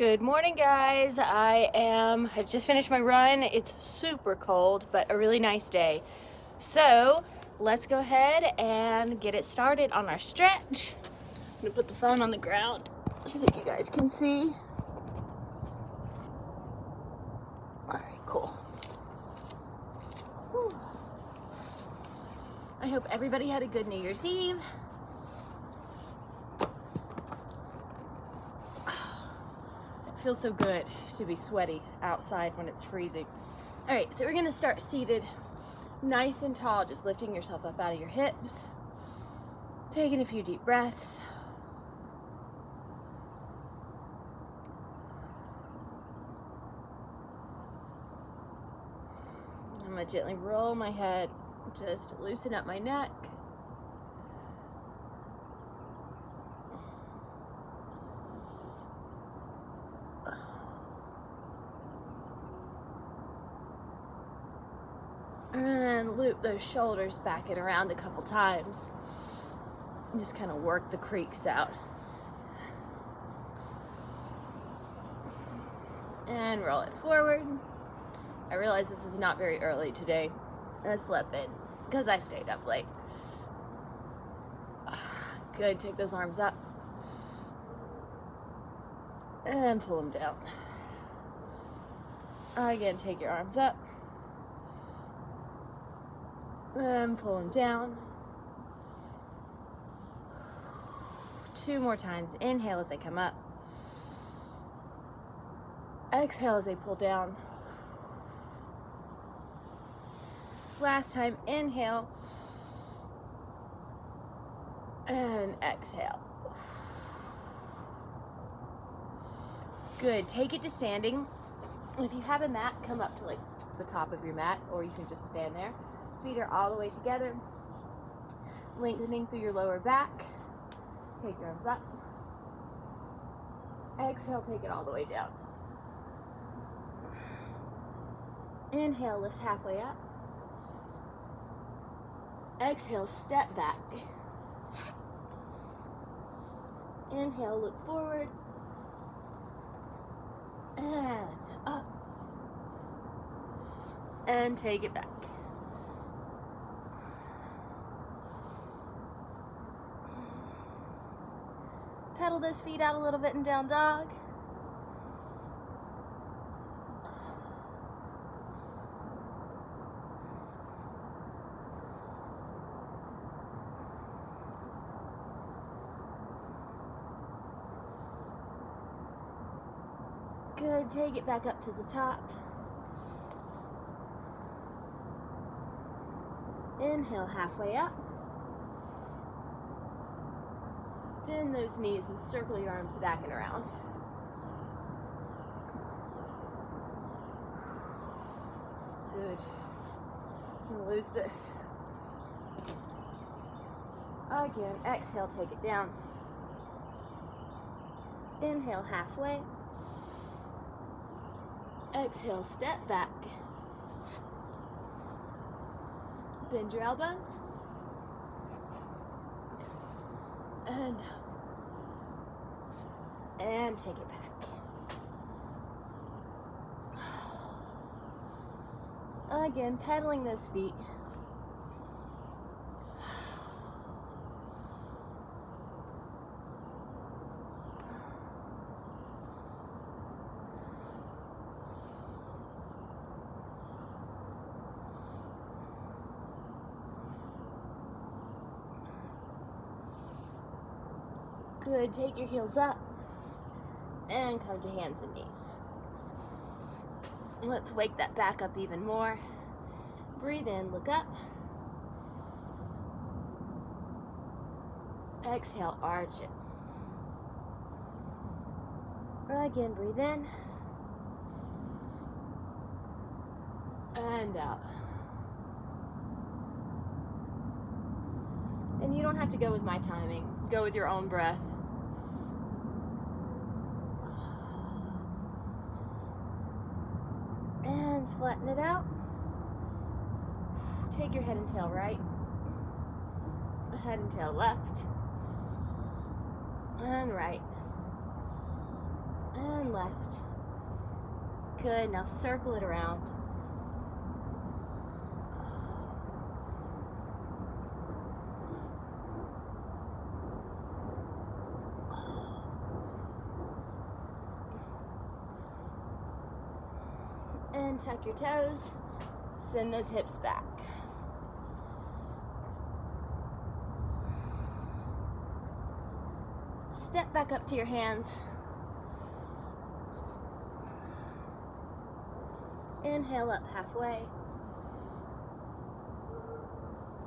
Good morning, guys. I just finished my run. It's super cold, but a really nice day. So let's go ahead and get it started on our stretch. I'm gonna put the phone on the ground so that you guys can see. All right, cool. Whew. I hope everybody had a good New Year's Eve. It feels so good to be sweaty outside when it's freezing. All right, so we're gonna start seated nice and tall, just lifting yourself up out of your hips, taking a few deep breaths. I'm gonna gently roll my head, just loosen up my neck. And loop those shoulders back and around a couple times. And just kind of work the creaks out. And roll it forward. I realize this is not very early today. I slept in because I stayed up late. Good, take those arms up. And pull them down. Again, take your arms up. And pull them down. 2 more times. Inhale as they come up. Exhale as they pull down. Last time, inhale. And exhale. Good, take it to standing. If you have a mat, come up to like the top of your mat, or you can just stand there. Feet are all the way together, lengthening through your lower back. Take your arms up. Exhale, take it all the way down. Inhale, lift halfway up. Exhale, step back. Inhale, look forward. And up. And take it back. Pedal those feet out a little bit in down dog. Good, take it back up to the top. Inhale, halfway up. Bend those knees and circle your arms back and around. Good. I'm gonna lose this. Again, exhale, take it down. Inhale, halfway. Exhale, step back. Bend your elbows. And up. And take it back. Again, pedaling those feet. Good, take your heels up and come to hands and knees. Let's wake that back up even more. Breathe in, look up. Exhale, arch it. Again, breathe in. And out. And you don't have to go with my timing. Go with your own breath. And flatten it out. Take your head and tail right. Head and tail left. And right. And and left. Good, now circle it around. And tuck your toes, send those hips back. Step back up to your hands. Inhale up halfway.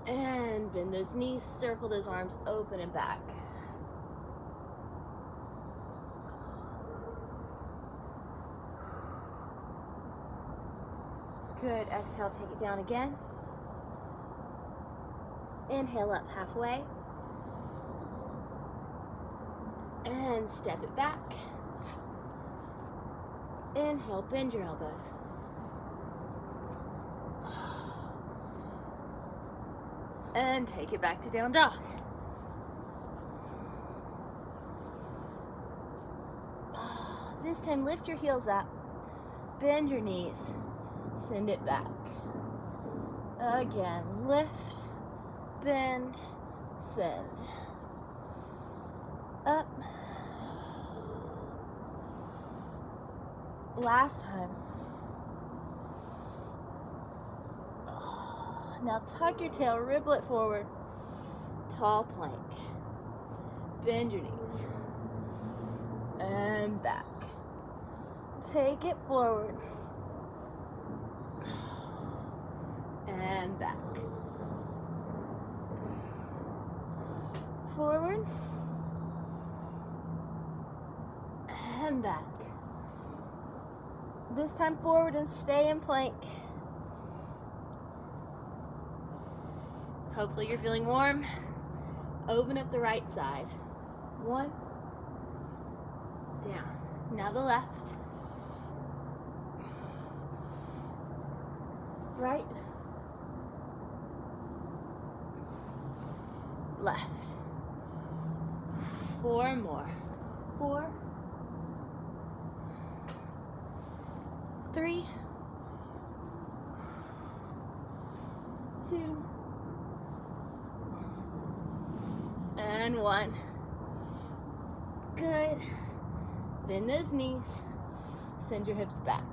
And bend those knees, circle those arms open and back. Good, exhale, take it down again. Inhale up halfway. And step it back. Inhale, bend your elbows. And take it back to down dog. This time lift your heels up, bend your knees, send it back. Again, lift, bend, send. Up. Last time. Now tuck your tail, ripple it forward. Tall plank. Bend your knees. And back. Take it forward. And back. Forward. And back. This time forward and stay in plank. Hopefully you're feeling warm. Open up the right side. One. Down. Now the left. Right. Left. 4 more. 4. 3. 2. And 1. Good. Bend those knees. Send your hips back.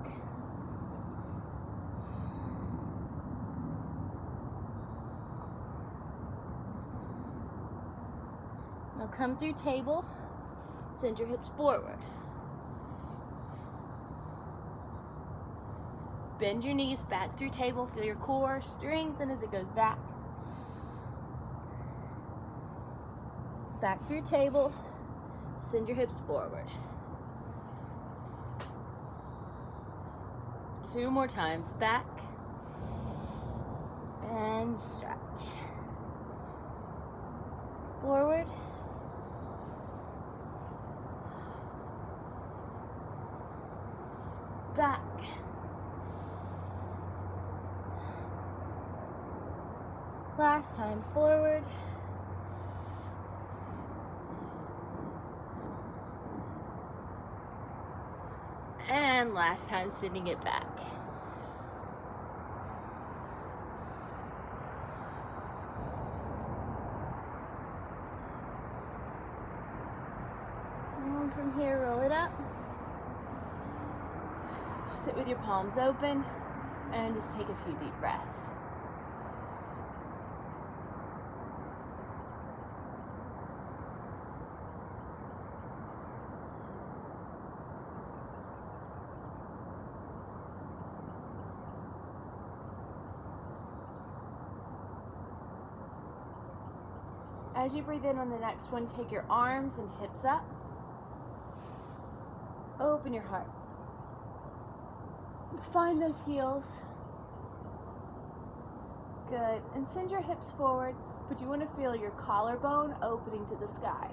Now come through table. Send your hips forward. Bend your knees back through table. Feel your core strengthen as it goes back. Back through table. Send your hips forward. 2 more times. Back. And stretch. Forward. Back. Last time, forward. And last time, sending it back. And from here, roll it up. Sit with your palms open and just take a few deep breaths. As you breathe in on the next one, take your arms and hips up. Open your heart. Find those heels. Good. And send your hips forward, but you want to feel your collarbone opening to the sky.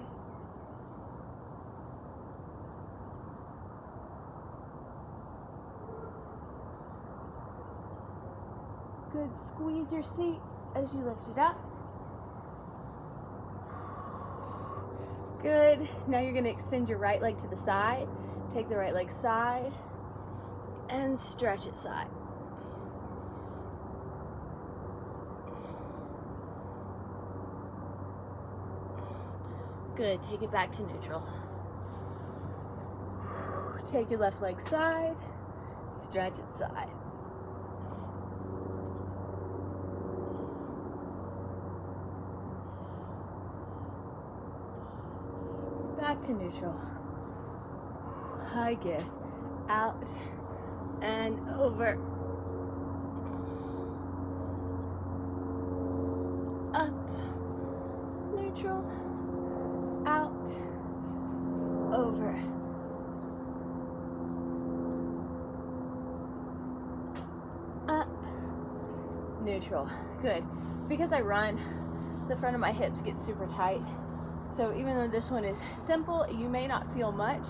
Good. Squeeze your seat as you lift it up. Good. Now you're going to extend your right leg to the side Take the right leg side and stretch it side. Good, take it back to neutral. Take your left leg side, stretch it side. Back to neutral. Again, out and over. Up, neutral, out, over. Up, neutral. Good. Because I run, the front of my hips get super tight. So even though this one is simple, you may not feel much,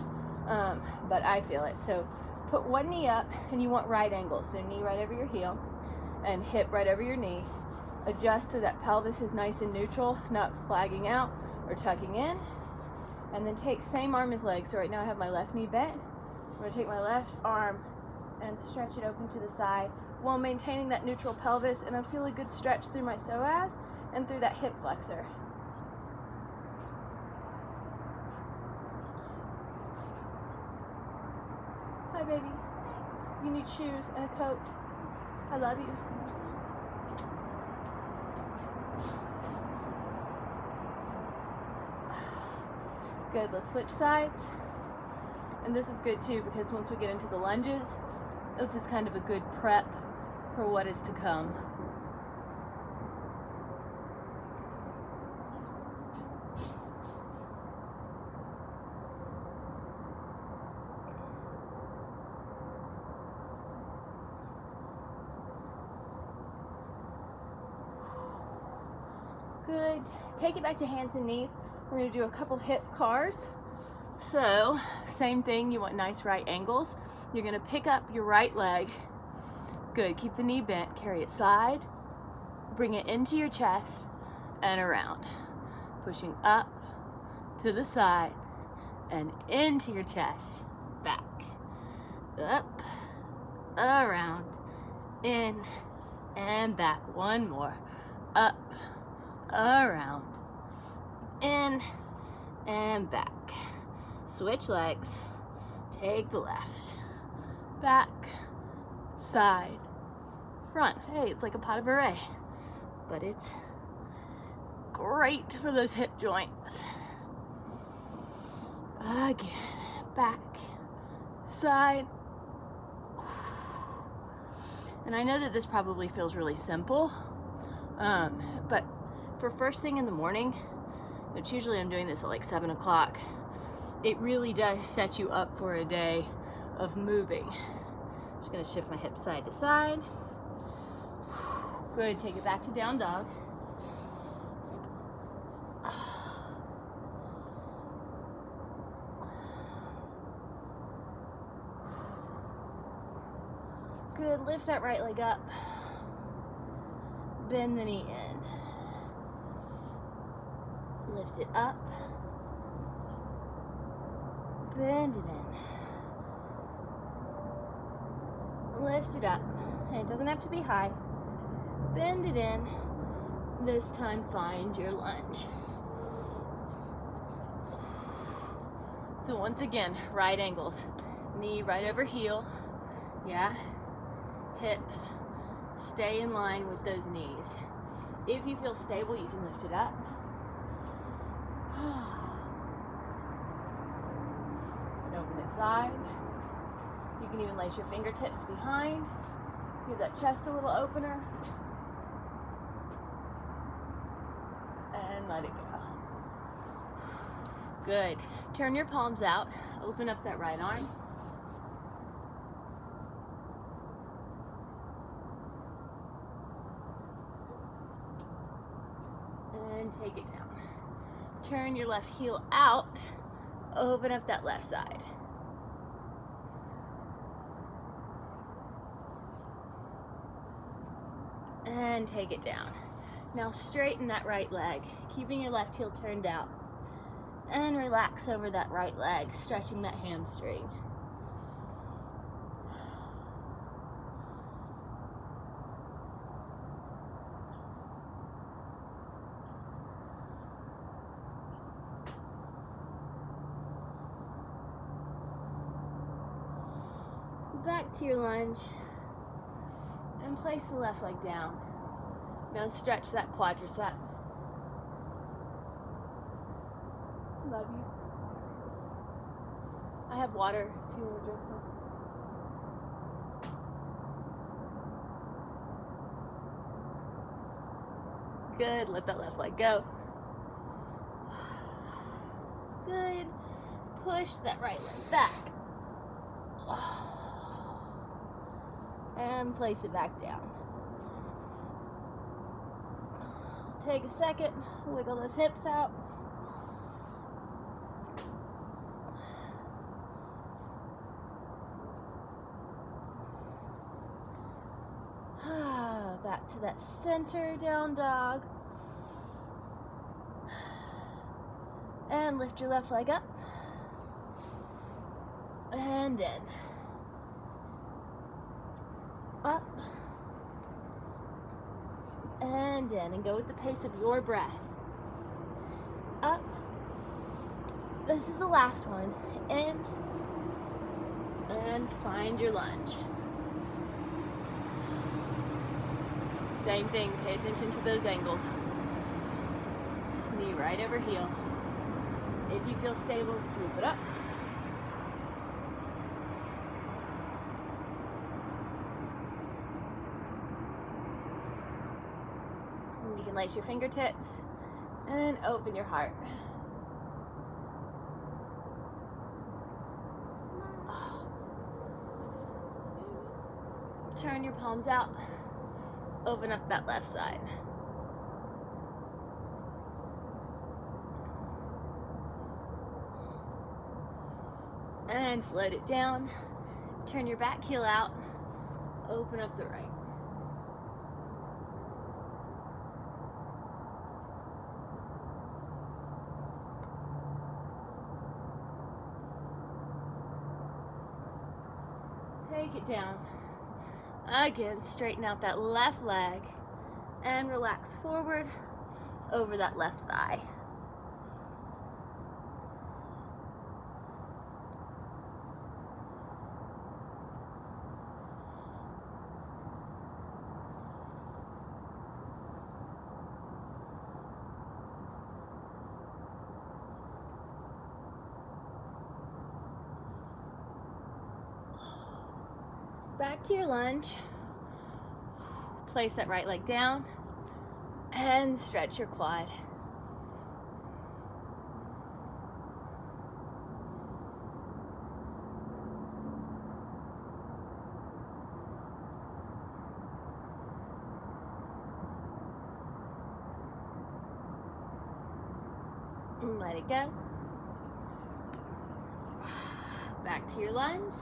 but I feel it. So put one knee up, and you want right angle. So knee right over your heel and hip right over your knee. Adjust so that pelvis is nice and neutral, not flagging out or tucking in. And then take same arm as leg. So right now I have my left knee bent. I'm going to take my left arm and stretch it open to the side while maintaining that neutral pelvis, and I feel a good stretch through my psoas and through that hip flexor. Hi, baby. You need shoes and a coat. I love you. Good, let's switch sides. And this is good too, because once we get into the lunges, this is kind of a good prep for what is to come. Good. Take it back to hands and knees. We're going to do a couple hip cars. So, same thing, you want nice right angles. You're going to pick up your right leg. Good. Keep the knee bent. Carry it side. Bring it into your chest and around. Pushing up to the side and into your chest. Back. Up. Around. In and back. One more. Up. Around, in and back. Switch legs. Take the left, back, side, front. Hey, it's like a pot of beret, but it's great for those hip joints. Again, back, side. And I know that this probably feels really simple, but for first thing in the morning, which usually I'm doing this at like 7 o'clock, it really does set you up for a day of moving. Just gonna shift my hips side to side. Good, take it back to down dog. Good, lift that right leg up. Bend the knee in. Lift it up, bend it in, lift it up, and it doesn't have to be high, bend it in. This time find your lunge. So once again, right angles, knee right over heel, yeah, hips, stay in line with those knees. If you feel stable, you can lift it up. And open it side. You can even lace your fingertips behind. Give that chest a little opener. And let it go. Good. Turn your palms out. Open up that right arm. And take it down. Turn your left heel out, open up that left side. And take it down. Now straighten that right leg, keeping your left heel turned out. And relax over that right leg, stretching that hamstring. Back to your lunge and place the left leg down. Now stretch that quadricep. Love you. I have water if you want to drink some. Good, let that left leg go. Good. Push that right leg back. And place it back down. Take a second, wiggle those hips out. Back to that center down dog. And lift your left leg up. And in. Up. And in. And go with the pace of your breath. Up. This is the last one. In. And find your lunge. Same thing, pay attention to those angles. Knee right over heel. If you feel stable, swoop it up. And you can lace your fingertips and open your heart. Turn your palms out. Open up that left side. And float it down. Turn your back heel out. Open up the right. Take it down. Again, straighten out that left leg and relax forward over that left thigh. Back to your lunge. Place that right leg down and stretch your quad. And let it go. Back to your lunge.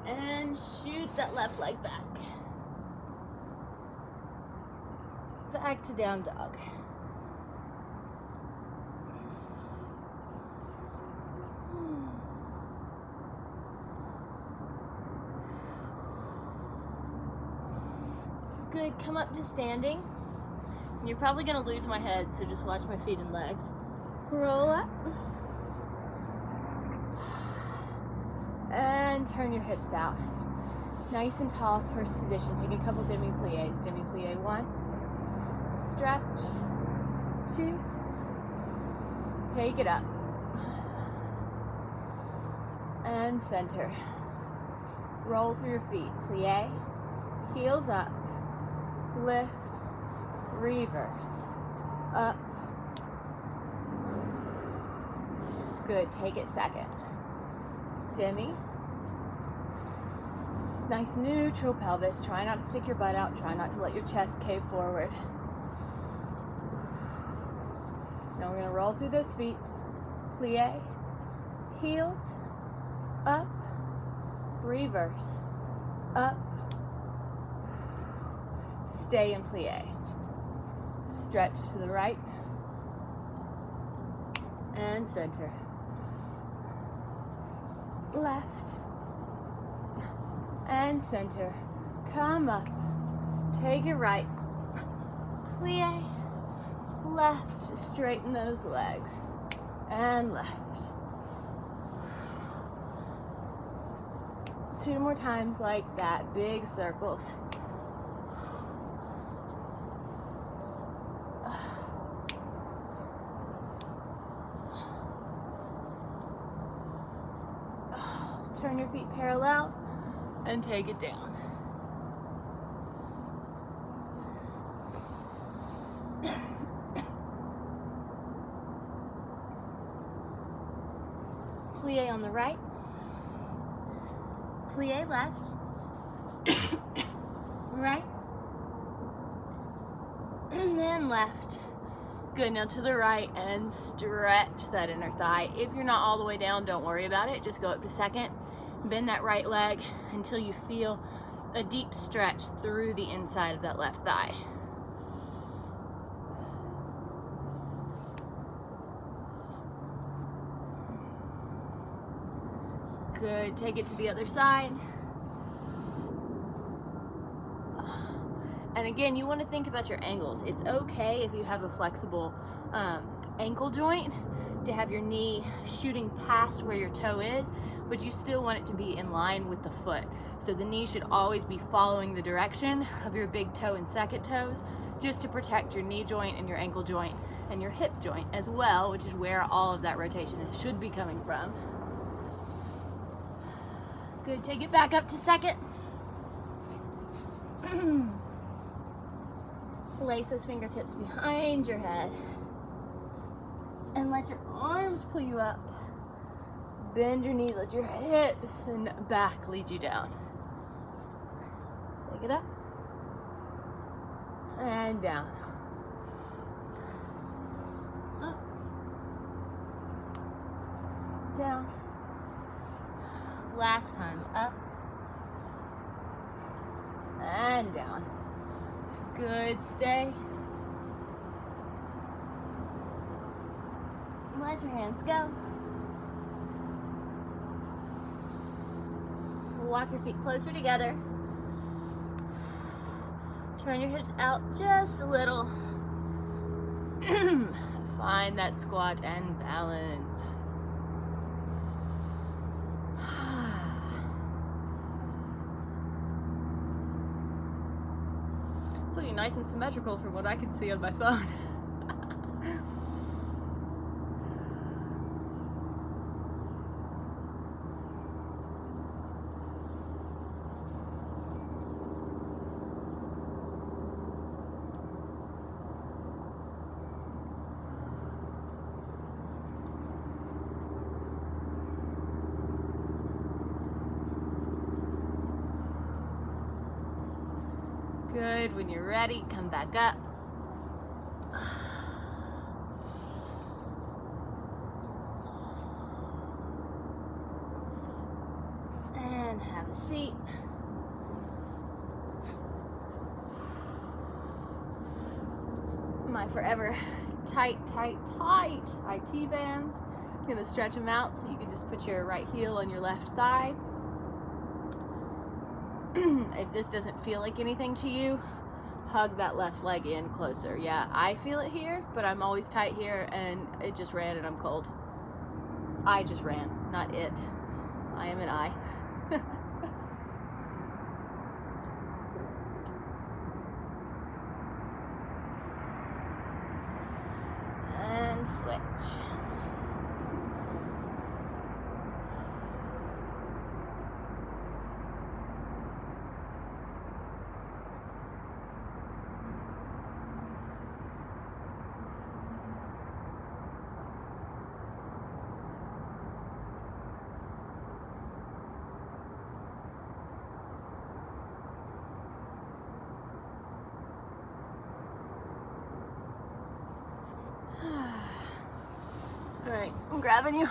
And shoot that left leg back. Back to down dog. Good, come up to standing. You're probably gonna lose my head, so just watch my feet and legs. Roll up. And turn your hips out. Nice and tall, first position. Take a couple demi-pliés. Demi-plié 1. Stretch. 2. Take it up. And center. Roll through your feet. Plie. Heels up. Lift. Reverse. Up. Good, take it second. Demi. Nice neutral pelvis. Try not to stick your butt out. Try not to let your chest cave forward. Now we're going to roll through those feet. Plie. Heels. Up. Reverse. Up. Stay in plie. Stretch to the right. and center. Left and center. Come up. Take it right. Plie. Left. Straighten those legs. And left. 2 more times like that. Big circles. Turn your feet parallel and take it down. Plie on the right, plie left, right, and then left. Good, now to the right and stretch that inner thigh. If you're not all the way down, don't worry about it. Just go up to second. Bend that right leg until you feel a deep stretch through the inside of that left thigh. Good, take it to the other side. And again, you want to think about your angles. It's okay if you have a flexible ankle joint to have your knee shooting past where your toe is, but you still want it to be in line with the foot. So the knee should always be following the direction of your big toe and second toes, just to protect your knee joint and your ankle joint and your hip joint as well, which is where all of that rotation should be coming from. Good, take it back up to second. Place those fingertips behind your head and let your arms pull you up. Bend your knees, let your hips and back lead you down. Take it up and down. Up, down. Last time, up and down. Good, stay. Let your hands go. Walk your feet closer together. Turn your hips out just a little. Find that squat and balance. It's looking nice and symmetrical from what I can see on my phone. Good, when you're ready, come back up. And have a seat. My forever tight IT bands. I'm gonna stretch them out so you can just put your right heel on your left thigh. If this doesn't feel like anything to you, hug that left leg in closer. Yeah, I feel it here, but I'm always tight here, and it just ran and I'm cold. I just ran, not it. I am an I. And switch. All right, I'm grabbing you.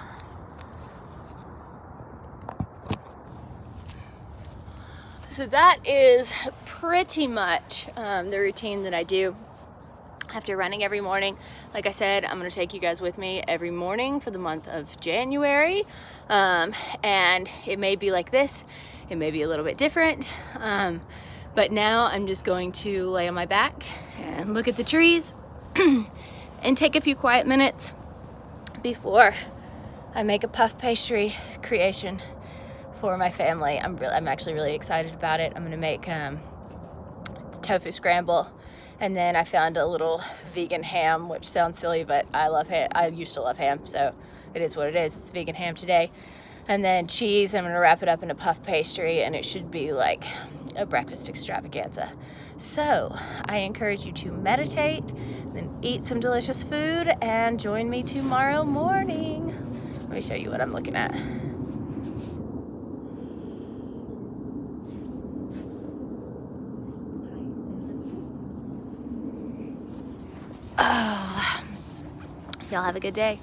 So that is pretty much the routine that I do after running every morning. Like I said, I'm gonna take you guys with me every morning for the month of January. And it may be like this, it may be a little bit different. But now I'm just going to lay on my back and look at the trees and take a few quiet minutes before I make a puff pastry creation for my family. I'm actually really excited about it. I'm gonna make tofu scramble, and then I found a little vegan ham, which sounds silly, but I love ham. I used to love ham, so it is what it is. It's vegan ham today. And then cheese. I'm gonna wrap it up in a puff pastry, and it should be like a breakfast extravaganza. So I encourage you to meditate, then eat some delicious food, and join me tomorrow morning. Let me show you what I'm looking at. Oh, y'all have a good day.